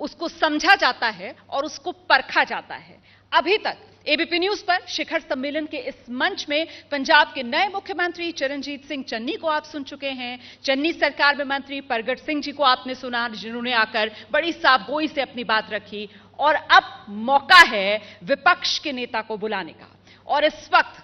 उसको समझा जाता है और उसको परखा जाता है। अभी तक एबीपी न्यूज पर शिखर सम्मेलन के इस मंच में पंजाब के नए मुख्यमंत्री चरणजीत सिंह चन्नी को आप सुन चुके हैं। चन्नी सरकार में मंत्री परगट सिंह जी को आपने सुना, जिन्होंने आकर बड़ी साफगोई से अपनी बात रखी। और अब मौका है विपक्ष के नेता को बुलाने का। और इस वक्त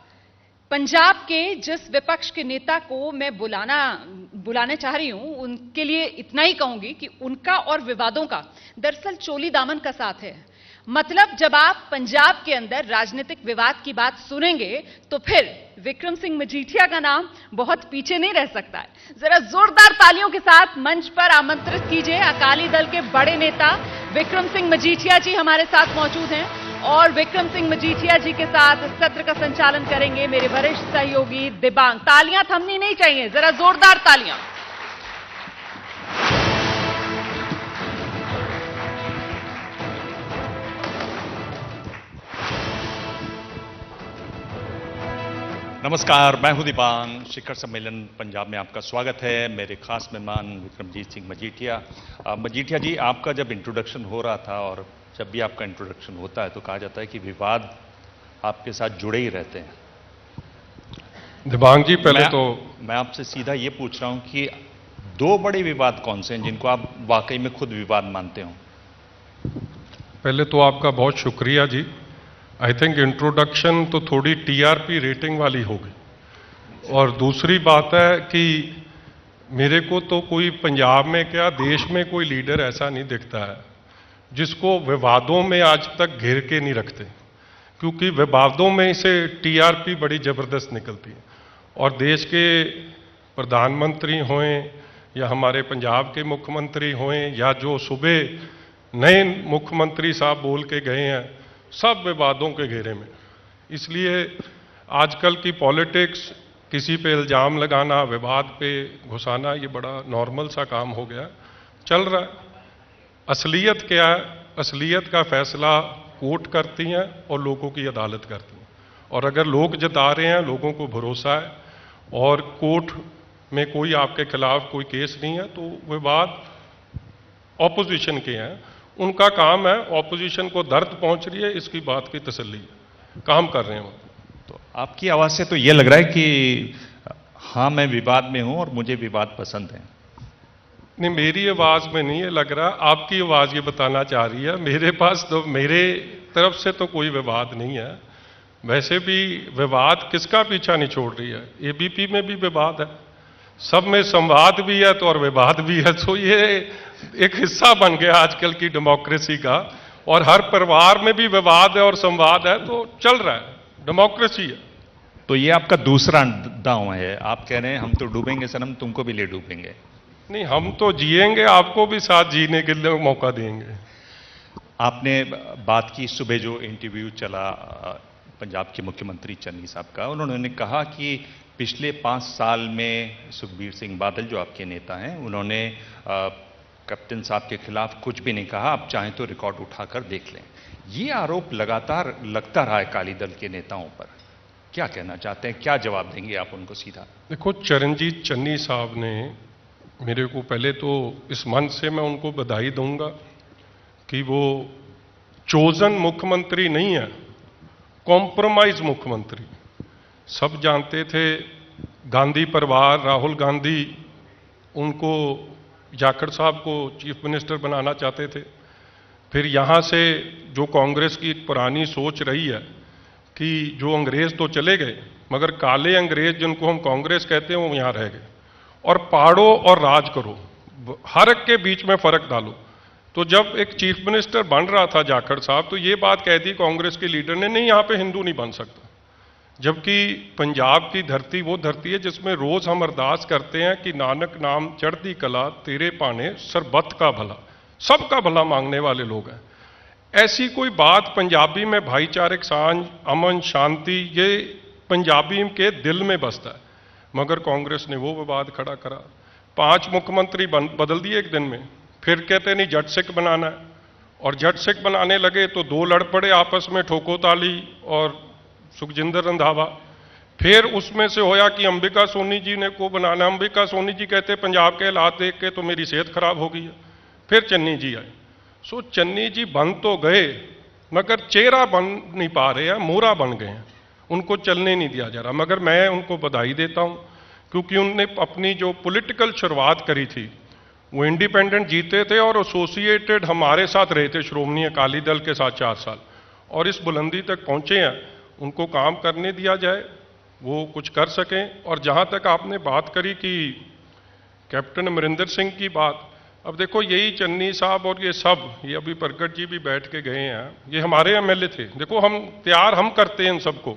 पंजाब के जिस विपक्ष के नेता को मैं बुलाने चाह रही हूं, उनके लिए इतना ही कहूंगी कि उनका और विवादों का दरअसल चोली दामन का साथ है। मतलब जब आप पंजाब के अंदर राजनीतिक विवाद की बात सुनेंगे तो फिर विक्रम सिंह मजीठिया का नाम बहुत पीछे नहीं रह सकता है। जरा जोरदार तालियों के साथ मंच पर आमंत्रित कीजिए अकाली दल के बड़े नेता विक्रम सिंह मजीठिया जी हमारे साथ मौजूद हैं। और विक्रम सिंह मजीठिया जी के साथ सत्र का संचालन करेंगे मेरे वरिष्ठ सहयोगी दिबांग। तालियां थमनी नहीं चाहिए, जरा जोरदार तालियां। नमस्कार, मैं हूं दिबांग। शिखर सम्मेलन पंजाब में आपका स्वागत है। मेरे खास मेहमान विक्रमजीत सिंह मजीठिया। मजीठिया जी, आपका जब इंट्रोडक्शन हो रहा था और जब भी आपका इंट्रोडक्शन होता है तो कहा जाता है कि विवाद आपके साथ जुड़े ही रहते हैं। दिबांग जी, पहले तो मैं आपसे सीधा ये पूछ रहा हूं कि दो बड़े विवाद कौन से हैं जिनको आप वाकई में खुद विवाद मानते हो? पहले तो आपका बहुत शुक्रिया जी। आई थिंक इंट्रोडक्शन तो थोड़ी टीआरपी रेटिंग वाली होगी। और दूसरी बात है कि मेरे को तो कोई पंजाब में क्या देश में कोई लीडर ऐसा नहीं दिखता है जिसको विवादों में आज तक घेर के नहीं रखते, क्योंकि विवादों में से टीआरपी बड़ी ज़बरदस्त निकलती है। और देश के प्रधानमंत्री हों या हमारे पंजाब के मुख्यमंत्री हों या जो सुबह नए मुख्यमंत्री साहब बोल के गए हैं, सब विवादों के घेरे में। इसलिए आजकल की पॉलिटिक्स, किसी पे इल्ज़ाम लगाना, विवाद पे घुसाना, ये बड़ा नॉर्मल सा काम हो गया, चल रहा है। असलियत क्या है? असलियत का फैसला कोर्ट करती हैं और लोगों की अदालत करती हैं। और अगर लोग जता रहे हैं, लोगों को भरोसा है और कोर्ट में कोई आपके खिलाफ कोई केस नहीं है, तो विवाद ऑपोजिशन के हैं, उनका काम है। ऑपोजिशन को दर्द पहुंच रही है, इसकी बात की तसल्ली है, काम कर रहे हैं वो। तो आपकी आवाज से तो ये लग रहा है कि हाँ, मैं विवाद में हूं और मुझे विवाद पसंद है। नहीं, मेरी आवाज में नहीं ये लग रहा, आपकी आवाज ये बताना चाह रही है। मेरे पास तो, मेरे तरफ से तो कोई विवाद नहीं है। वैसे भी विवाद किसका पीछा नहीं छोड़ रही है? एबीपी में भी विवाद है, सब में संवाद भी है तो और विवाद भी है। तो ये एक हिस्सा बन गया आजकल की डेमोक्रेसी का। और हर परिवार में भी विवाद है और संवाद है, तो चल रहा है, डेमोक्रेसी है। तो ये आपका दूसरा दांव है। आप कह रहे हैं हम तो डूबेंगे सनम, तुमको भी ले डूबेंगे। नहीं, हम तो जिएंगे, आपको भी साथ जीने के लिए मौका देंगे। आपने बात की सुबह जो इंटरव्यू चला पंजाब के मुख्यमंत्री चन्नी साहब का, उन्होंने कहा कि पिछले 5 साल में सुखबीर सिंह बादल जो आपके नेता हैं, उन्होंने कैप्टन साहब के खिलाफ कुछ भी नहीं कहा। आप चाहें तो रिकॉर्ड उठाकर देख लें। ये आरोप लगातार लगता रहा है अकाली दल के नेताओं पर। क्या कहना चाहते हैं, क्या जवाब देंगे आप उनको सीधा? देखो, चरणजीत चन्नी साहब ने मेरे को, पहले तो इस मंच से मैं उनको बधाई दूंगा कि वो चोजन मुख्यमंत्री नहीं है, कॉम्प्रोमाइज मुख्यमंत्री। सब जानते थे गांधी परिवार, राहुल गांधी उनको, जाखड़ साहब को चीफ मिनिस्टर बनाना चाहते थे। फिर यहाँ से जो कांग्रेस की एक पुरानी सोच रही है कि जो अंग्रेज तो चले गए मगर काले अंग्रेज जिनको हम कांग्रेस कहते हैं वो यहाँ रह गए, और पाड़ो और राज करो, हर एक के बीच में फर्क डालो। तो जब एक चीफ मिनिस्टर बन रहा था जाखड़ साहब, तो ये बात कह दी कांग्रेस के लीडर ने, नहीं यहाँ पे हिंदू नहीं बन सकता। जबकि पंजाब की धरती वो धरती है जिसमें रोज हम अरदास करते हैं कि नानक नाम चढ़ती कला, तेरे पाने सरबत का भला, सबका भला मांगने वाले लोग हैं। ऐसी कोई बात पंजाबी में भाईचारक सांझ, अमन, शांति, ये पंजाबी के दिल में बसता है। मगर कांग्रेस ने वो विवाद खड़ा करा, 5 मुख्यमंत्री बदल दिए एक दिन में। फिर कहते नहीं जट सिख बनाना है, और जट सिख बनाने लगे तो 2 लड़ पड़े आपस में, ठोको ताली और सुखजिंदर रंधावा। फिर उसमें से होया कि अंबिका सोनी जी ने को बनाना। अंबिका सोनी जी कहते पंजाब के हालात देख के तो मेरी सेहत खराब हो गई है। फिर चन्नी जी आए। सो चन्नी जी बन तो गए मगर चेहरा बन नहीं पा रहे हैं, मोहरा बन गए हैं, उनको चलने नहीं दिया जा रहा। मगर मैं उनको बधाई देता हूं क्योंकि उनने अपनी जो पॉलिटिकल शुरुआत करी थी वो इंडिपेंडेंट जीते थे और एसोसिएटेड हमारे साथ रहे थे श्रोमणी अकाली दल के साथ 4 साल, और इस बुलंदी तक पहुंचे हैं। उनको काम करने दिया जाए, वो कुछ कर सकें। और जहां तक आपने बात करी कि कैप्टन अमरिंदर सिंह की बात, अब देखो यही चन्नी साहब और ये अभी प्रगट जी भी बैठ के गए हैं, ये हमारे एमएलए थे। देखो हम प्यार हम करते हैं इन सबको,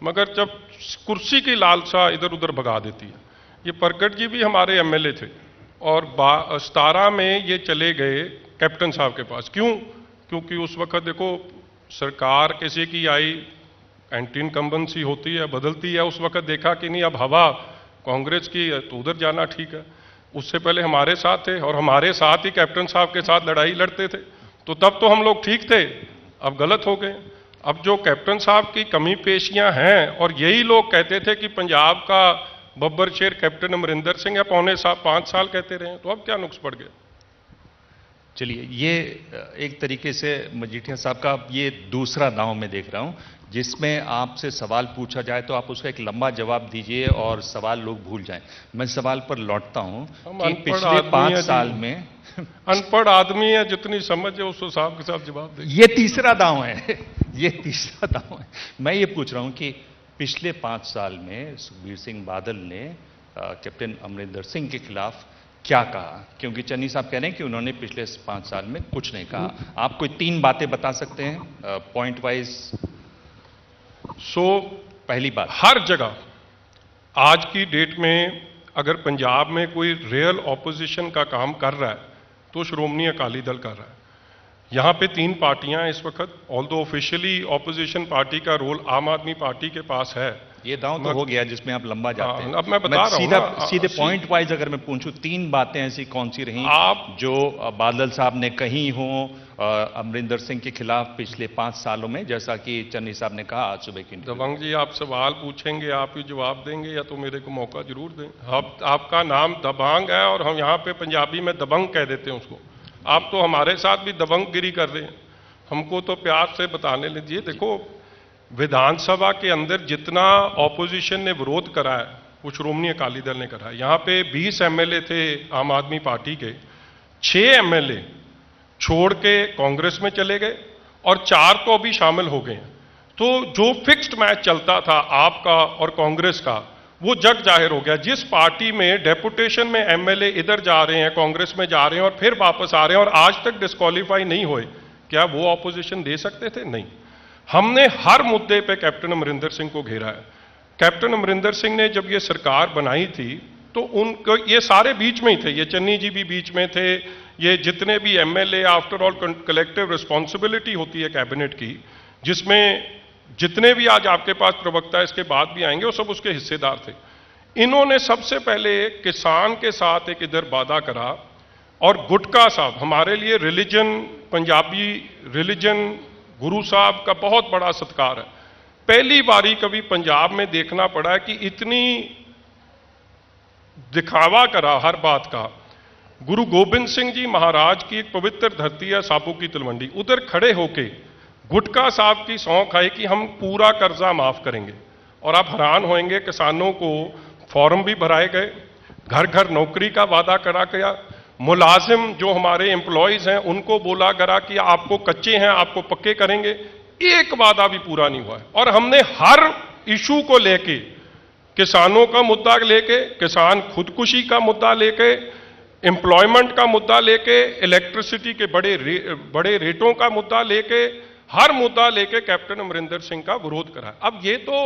मगर जब कुर्सी की लालसा इधर उधर भगा देती है। ये प्रगट जी भी हमारे एमएलए थे और 17 में ये चले गए कैप्टन साहब के पास। क्यों? क्योंकि उस वक्त देखो सरकार किसी की आई, एंटी इनकम्बेंसी होती है, बदलती है। उस वक्त देखा कि नहीं अब हवा कांग्रेस की है तो उधर जाना ठीक है। उससे पहले हमारे साथ थे और हमारे साथ ही कैप्टन साहब के साथ लड़ाई लड़ते थे, तो तब तो हम लोग ठीक थे, अब गलत हो गए। अब जो कैप्टन साहब की कमी पेशियां हैं, और यही लोग कहते थे कि पंजाब का बब्बर शेर कैप्टन अमरिंदर सिंह है, 5 साल कहते रहे, तो अब क्या नुक्स पड़ गए। चलिए, ये एक तरीके से मजीठिया साहब का ये दूसरा दांव मैं देख रहा हूं, जिसमें आपसे सवाल पूछा जाए तो आप उसका एक लंबा जवाब दीजिए और सवाल लोग भूल जाएं। मैं सवाल पर लौटता हूं कि पिछले 5 साल में अनपढ़ आदमी है, जितनी समझ है उस हिसाब के साथ जवाब दे। ये तीसरा दांव है ये तीसरा दांव है। मैं ये पूछ रहा हूं कि पिछले 5 साल में सुखबीर सिंह बादल ने कैप्टन अमरिंदर सिंह के खिलाफ क्या कहा? क्योंकि चन्नी साहब कह रहे हैं कि उन्होंने पिछले 5 साल में कुछ नहीं कहा। आप कोई 3 बातें बता सकते हैं पॉइंट वाइज? पहली बात, हर जगह आज की डेट में अगर पंजाब में कोई रियल ऑपोजिशन का काम कर रहा है तो श्रोमणी अकाली दल कर रहा है। यहां पे 3 पार्टियां इस वक्त, ऑल्दो ऑफिशियली ऑपोजिशन पार्टी का रोल आम आदमी पार्टी के पास है। ये दांव तो हो गया जिसमें आप लंबा जाते हैं। अब मैं बता रहा हूं सीधे पॉइंट वाइज अगर मैं पूछूं, 3 बातें ऐसी कौन सी रही आप जो बादल साहब ने कही हो अमरिंदर सिंह के खिलाफ पिछले 5 सालों में, जैसा कि चन्नी साहब ने कहा आज सुबह की? दबंग जी, आप सवाल पूछेंगे, आप ही जवाब देंगे या तो मेरे को मौका जरूर दें। आपका नाम दबंग है और हम यहाँ पे पंजाबी में दबंग कह देते हैं उसको। आप तो हमारे साथ भी दबंगगिरी कर रहे हैं, हमको तो प्यार से बताने लीजिए। देखो, विधानसभा के अंदर जितना ऑपोजिशन ने विरोध करा है वो श्रोमणी अकाली दल ने करा है। यहाँ पे 20 एमएलए थे आम आदमी पार्टी के, 6 एमएलए छोड़ के कांग्रेस में चले गए और 4 तो अभी शामिल हो गए हैं। तो जो फिक्स्ड मैच चलता था आपका और कांग्रेस का, वो जग जाहिर हो गया। जिस पार्टी में डेपुटेशन में एमएलए इधर जा रहे हैं, कांग्रेस में जा रहे हैं और फिर वापस आ रहे हैं और आज तक डिस्क्वालीफाई नहीं हुए, क्या वो ऑपोजिशन दे सकते थे? नहीं। हमने हर मुद्दे पे कैप्टन अमरिंदर सिंह को घेरा है। कैप्टन अमरिंदर सिंह ने जब ये सरकार बनाई थी तो उनको ये सारे बीच में ही थे, ये चन्नी जी भी बीच में थे, ये जितने भी MLA, after all collective responsibility होती है कैबिनेट की, जिसमें जितने भी आज आपके पास प्रवक्ता इसके बाद भी आएंगे वो सब उसके हिस्सेदार थे। इन्होंने सबसे पहले किसान के साथ एक इधर वादा करा, और गुटका साहब हमारे लिए रिलीजन, पंजाबी रिलीजन, गुरु साहब का बहुत बड़ा सत्कार है। पहली बारी कभी पंजाब में देखना पड़ा है कि इतनी दिखावा करा हर बात का। गुरु गोबिंद सिंह जी महाराज की एक पवित्र धरती है साबू की तलवंडी, उधर खड़े होके गुटका साहब की सौं खाई कि हम पूरा कर्जा माफ करेंगे। और आप हैरान होंगे, किसानों को फॉर्म भी भराए गए, घर घर नौकरी का वादा करा गया, मुलाजिम जो हमारे एम्प्लॉयज हैं उनको बोला करा कि आपको कच्चे हैं आपको पक्के करेंगे। एक वादा भी पूरा नहीं हुआ है। और हमने हर इशू को लेके, किसानों का मुद्दा लेके, किसान खुदकुशी का मुद्दा लेके, एम्प्लॉयमेंट का मुद्दा लेके, इलेक्ट्रिसिटी के बड़े रेटों का मुद्दा लेके, हर मुद्दा लेके कैप्टन अमरिंदर सिंह का विरोध करा। अब ये तो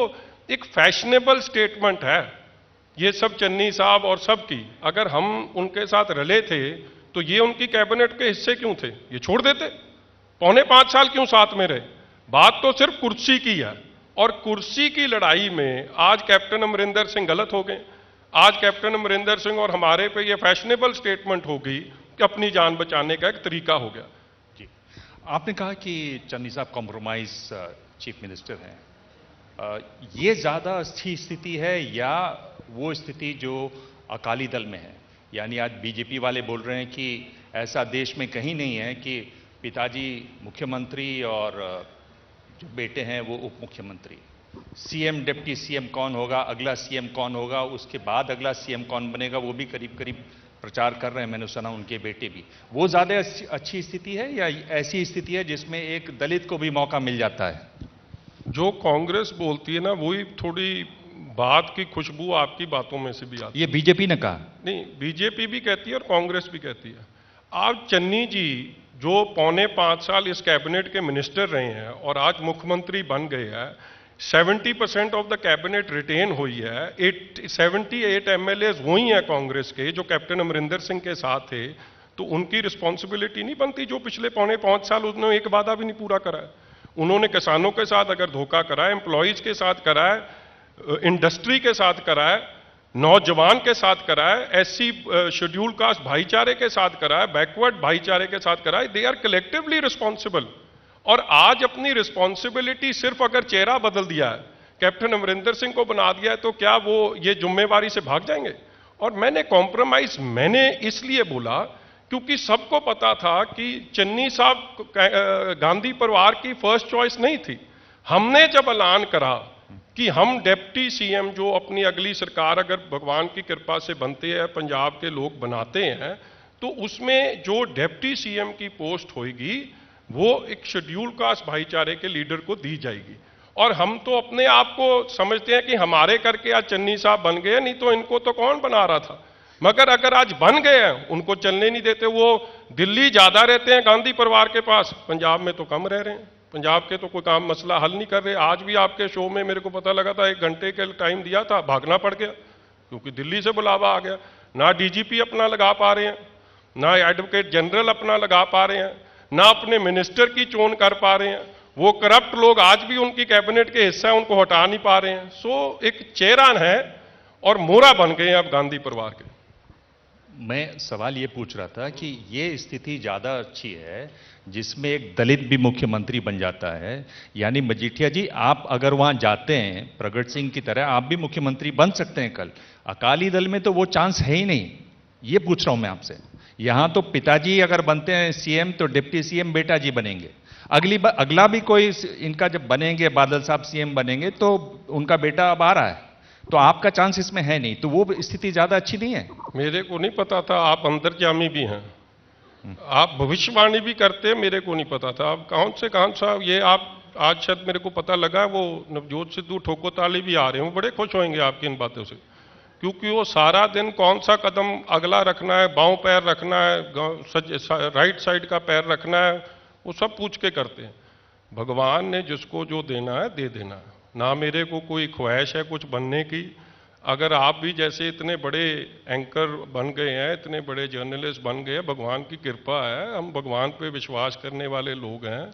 एक फैशनेबल स्टेटमेंट है, ये सब चन्नी साहब और सब की। अगर हम उनके साथ रले थे तो ये उनकी कैबिनेट के हिस्से क्यों थे? ये छोड़ देते, 5.25 साल क्यों साथ में रहे? बात तो सिर्फ कुर्सी की है, और कुर्सी की लड़ाई में आज कैप्टन अमरिंदर सिंह गलत हो गए। आज कैप्टन अमरिंदर सिंह और हमारे पे ये फैशनेबल स्टेटमेंट हो गई कि अपनी जान बचाने का एक तरीका हो गया। जी, आपने कहा कि चन्नी साहब कॉम्प्रोमाइज चीफ मिनिस्टर हैं, ये ज्यादा अच्छी स्थिति है या वो स्थिति जो अकाली दल में है? यानी आज बीजेपी वाले बोल रहे हैं कि ऐसा देश में कहीं नहीं है कि पिताजी मुख्यमंत्री और जो बेटे हैं वो उप मुख्यमंत्री, सीएम डिप्टी सीएम कौन होगा, अगला सीएम कौन होगा, उसके बाद अगला सीएम कौन बनेगा, वो भी करीब करीब प्रचार कर रहे हैं। मैंने सुना उनके बेटे भी। वो ज्यादा अच्छी स्थिति है या ऐसी स्थिति है जिसमें एक दलित को भी मौका मिल जाता है? जो कांग्रेस बोलती है ना, वही थोड़ी बात की खुशबू आपकी बातों में से भी आती है। ये बीजेपी ने कहा? नहीं, बीजेपी भी कहती है और कांग्रेस भी कहती है। आप चन्नी जी जो पौने 5 साल इस कैबिनेट के मिनिस्टर रहे हैं और आज मुख्यमंत्री बन गए हैं, 70% ऑफ द कैबिनेट रिटेन हुई है, 78 एमएलएज वही हैं कांग्रेस के जो कैप्टन अमरिंदर सिंह के साथ थे, तो उनकी रिस्पॉन्सिबिलिटी नहीं बनती जो पिछले पौने 5 साल उन्होंने एक वादा भी नहीं पूरा करा है। उन्होंने किसानों के साथ अगर धोखा करा है, एम्प्लॉयज के साथ करा है, इंडस्ट्री के साथ करा है, नौजवान के साथ करा है, एससी शेड्यूल कास्ट भाईचारे के साथ करा है, बैकवर्ड भाईचारे के साथ करा है, दे आर कलेक्टिवली रिस्पॉन्सिबल। और आज अपनी रिस्पॉन्सिबिलिटी सिर्फ अगर चेहरा बदल दिया है, कैप्टन अमरिंदर सिंह को बना दिया है, तो क्या वो ये जिम्मेवारी से भाग जाएंगे? और मैंने कॉम्प्रोमाइज इसलिए बोला क्योंकि सबको पता था कि चन्नी साहब गांधी परिवार की फर्स्ट चॉइस नहीं थी। हमने जब ऐलान करा कि हम डिप्टी सीएम जो अपनी अगली सरकार अगर भगवान की कृपा से बनते हैं, पंजाब के लोग बनाते हैं, तो उसमें जो डिप्टी सीएम की पोस्ट होगी वो एक शेड्यूल कास्ट भाईचारे के लीडर को दी जाएगी। और हम तो अपने आप को समझते हैं कि हमारे करके आज चन्नी साहब बन गए, नहीं तो इनको तो कौन बना रहा था। मगर अगर आज बन गए हैं, उनको चलने नहीं देते। वो दिल्ली ज्यादा रहते हैं गांधी परिवार के पास, पंजाब में तो कम रह रहे हैं। पंजाब के तो कोई काम मसला हल नहीं कर रहे। आज भी आपके शो में मेरे को पता लगा था 1 घंटे के टाइम दिया था, भागना पड़ गया क्योंकि दिल्ली से बुलावा आ गया। ना डीजीपी अपना लगा पा रहे हैं, ना एडवोकेट जनरल अपना लगा पा रहे हैं, ना अपने मिनिस्टर की चोन कर पा रहे हैं। वो करप्ट लोग आज भी उनकी कैबिनेट के हिस्सा है, उनको हटा नहीं पा रहे हैं। सो एक चेहरा है और मोहरा बन गए हैं अब गांधी परिवार के। मैं सवाल ये पूछ रहा था कि ये स्थिति ज्यादा अच्छी है जिसमें एक दलित भी मुख्यमंत्री बन जाता है। यानी मजीठिया जी, आप अगर वहां जाते हैं प्रगट सिंह की तरह, आप भी मुख्यमंत्री बन सकते हैं कल। अकाली दल में तो वो चांस है ही नहीं। ये पूछ रहा हूं मैं आपसे। यहां तो पिताजी अगर बनते हैं सीएम तो डिप्टी सीएम बेटा जी बनेंगे। अगला भी कोई इनका जब बनेंगे, बादल साहब सीएम बनेंगे, तो उनका बेटा अब आ रहा है, तो आपका चांस इसमें है नहीं। तो वो स्थिति ज्यादा अच्छी नहीं है? मेरे को नहीं पता था, आप अंतर्यामी भी हैं, आप भविष्यवाणी भी करते हैं, मेरे को नहीं पता था। आप कौन सा ये आप आज शायद मेरे को पता लगा, वो नवजोत सिद्धू ठोकोताली भी आ रहे हैं, वो बड़े खुश होंगे आपकी इन बातों से, क्योंकि वो सारा दिन कौन सा कदम अगला रखना है, बांव पैर रखना है, राइट साइड का पैर रखना है, वो सब पूछ के करते हैं। भगवान ने जिसको जो देना है दे देना है। ना मेरे को कोई ख्वाहिश है कुछ बनने की। अगर आप भी जैसे इतने बड़े एंकर बन गए हैं, इतने बड़े जर्नलिस्ट बन गए, भगवान की कृपा है, हम भगवान पे विश्वास करने वाले लोग हैं।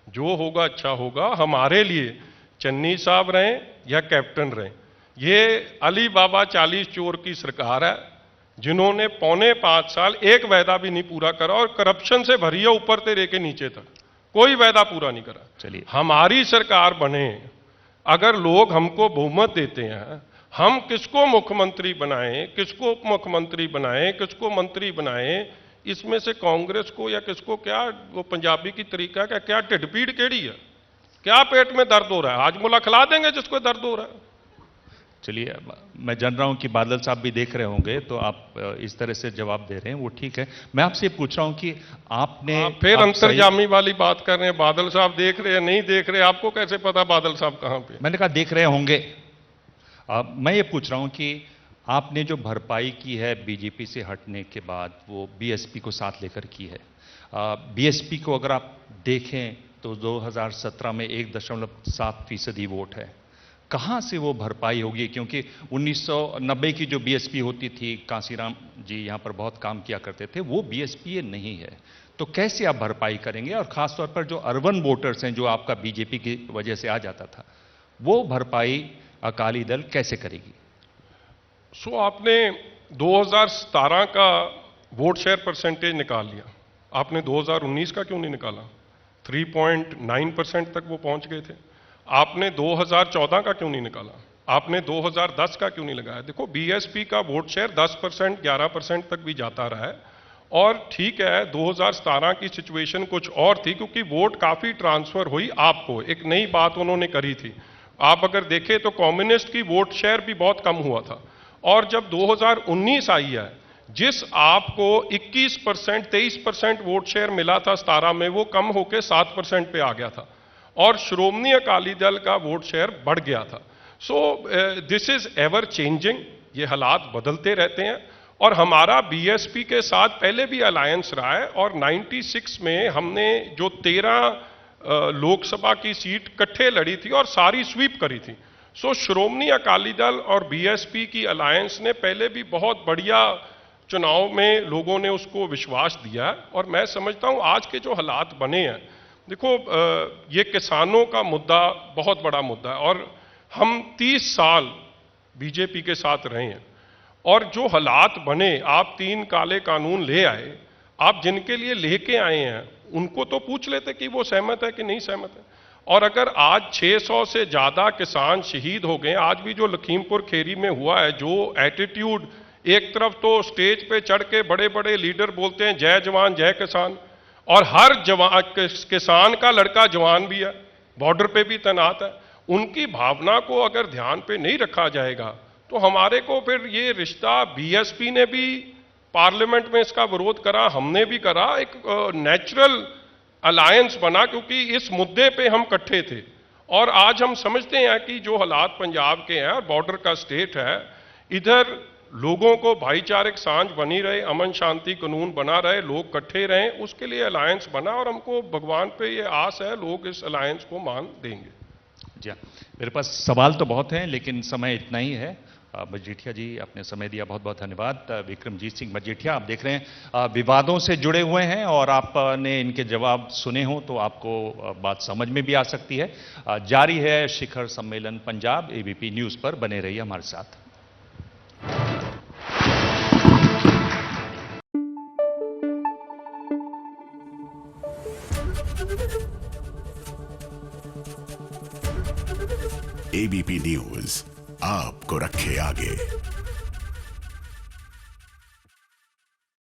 जो होगा अच्छा होगा हमारे लिए, चन्नी साहब रहें या कैप्टन रहें। ये अली बाबा 40 चोर की सरकार है जिन्होंने पौने 5 साल एक वायदा भी नहीं पूरा करा और करप्शन से भरी है ऊपर से लेके नीचे तक, कोई वायदा पूरा नहीं करा। चलिए, हमारी सरकार बने, अगर लोग हमको बहुमत देते हैं, हम किसको मुख्यमंत्री बनाएं, किसको उप मुख्यमंत्री बनाएं, किसको मंत्री बनाएं, इसमें से कांग्रेस को या किसको क्या, वो पंजाबी की तरीका का क्या ढिडपीड़ केड़ी है, क्या पेट में दर्द हो रहा है, आज मुला खिला देंगे जिसको दर्द हो रहा है। चलिए, मैं जान रहा हूं कि बादल साहब भी देख रहे होंगे, तो आप इस तरह से जवाब दे रहे हैं, वो ठीक है। मैं आपसे पूछ रहा हूं कि आपने फिर अंतर्यामी वाली बात कर रहे हैं, बादल साहब देख रहे हैं नहीं देख रहे, आपको कैसे पता बादल साहब कहां पे? मैंने कहा देख रहे होंगे। मैं ये पूछ रहा हूं कि आपने जो भरपाई की है बीजेपी से हटने के बाद, वो बीएसपी को साथ लेकर की है। बीएसपी को अगर आप देखें तो 2017 में 1.7% वोट है। कहां से वो भरपाई होगी? क्योंकि 1990 की जो बीएसपी होती थी, कांसीराम जी यहां पर बहुत काम किया करते थे, वो बीएसपी नहीं है। तो कैसे आप भरपाई करेंगे? और खासतौर पर जो अर्बन वोटर्स हैं, जो आपका बीजेपी की वजह से आ जाता था, वो भरपाई अकाली दल कैसे करेगी? आपने 2017 का वोट शेयर परसेंटेज निकाल लिया, आपने 2019 का क्यों नहीं निकाला? 3.9% तक वो पहुंच गए थे। आपने 2014 का क्यों नहीं निकाला? आपने 2010 का क्यों नहीं लगाया? देखो, बीएसपी का वोट शेयर 10%, 11% तक भी जाता रहा है और ठीक है 2017 की सिचुएशन कुछ और थी, क्योंकि वोट काफी ट्रांसफर हुई आपको, एक नई बात उन्होंने करी थी। आप अगर देखें तो कम्युनिस्ट की वोट शेयर भी बहुत कम हुआ था, और जब 2019 आई है, जिस आपको 21% 23% वोट शेयर मिला था 17 में, वो कम होकर 7% पे आ गया था, और श्रोमणी अकाली दल का वोट शेयर बढ़ गया था। So this is ever changing, ये हालात बदलते रहते हैं। और हमारा बीएसपी के साथ पहले भी अलायंस रहा है, और 96 में हमने जो 13 लोकसभा की सीट इकट्ठे लड़ी थी और सारी स्वीप करी थी। सो श्रोमणी अकाली दल और बीएसपी की अलायंस ने पहले भी बहुत बढ़िया चुनाव में लोगों ने उसको विश्वास दिया है, और मैं समझता हूं आज के जो हालात बने हैं, देखो ये किसानों का मुद्दा बहुत बड़ा मुद्दा है, और हम 30 साल बीजेपी के साथ रहे हैं, और जो हालात बने, आप 3 काले कानून ले आए, आप जिनके लिए लेके आए हैं उनको तो पूछ लेते कि वो सहमत है कि नहीं सहमत है। और अगर आज 600 से ज्यादा किसान शहीद हो गए, आज भी जो लखीमपुर खीरी में हुआ है, जो एटीट्यूड, एक तरफ तो स्टेज पे चढ़ के बड़े बड़े लीडर बोलते हैं जय जवान जय किसान, और हर किसान का लड़का जवान भी है, बॉर्डर पे भी तैनात है, उनकी भावना को अगर ध्यान पे नहीं रखा जाएगा तो हमारे को फिर ये रिश्ता, बीएसपी ने भी पार्लियामेंट में इसका विरोध करा, हमने भी करा, एक नेचुरल अलायंस बना, क्योंकि इस मुद्दे पे हम इकट्ठे थे। और आज हम समझते हैं कि जो हालात पंजाब के हैं और बॉर्डर का स्टेट है, इधर लोगों को भाईचारक सांझ बनी रहे, अमन शांति कानून बना रहे, लोग इकट्ठे रहें, उसके लिए अलायंस बना, और हमको भगवान पे ये आस है लोग इस अलायंस को मान देंगे। जी हाँ, मेरे पास सवाल तो बहुत हैं लेकिन समय इतना ही है। मजीठिया जी, आपने समय दिया, बहुत बहुत धन्यवाद। विक्रमजीत सिंह मजीठिया, आप देख रहे हैं विवादों से जुड़े हुए हैं, और आपने इनके जवाब सुने हो तो आपको बात समझ में भी आ सकती है। जारी है शिखर सम्मेलन पंजाब, एबीपी न्यूज पर बने रहिए हमारे साथ। एबीपी न्यूज आपको रखे आगे।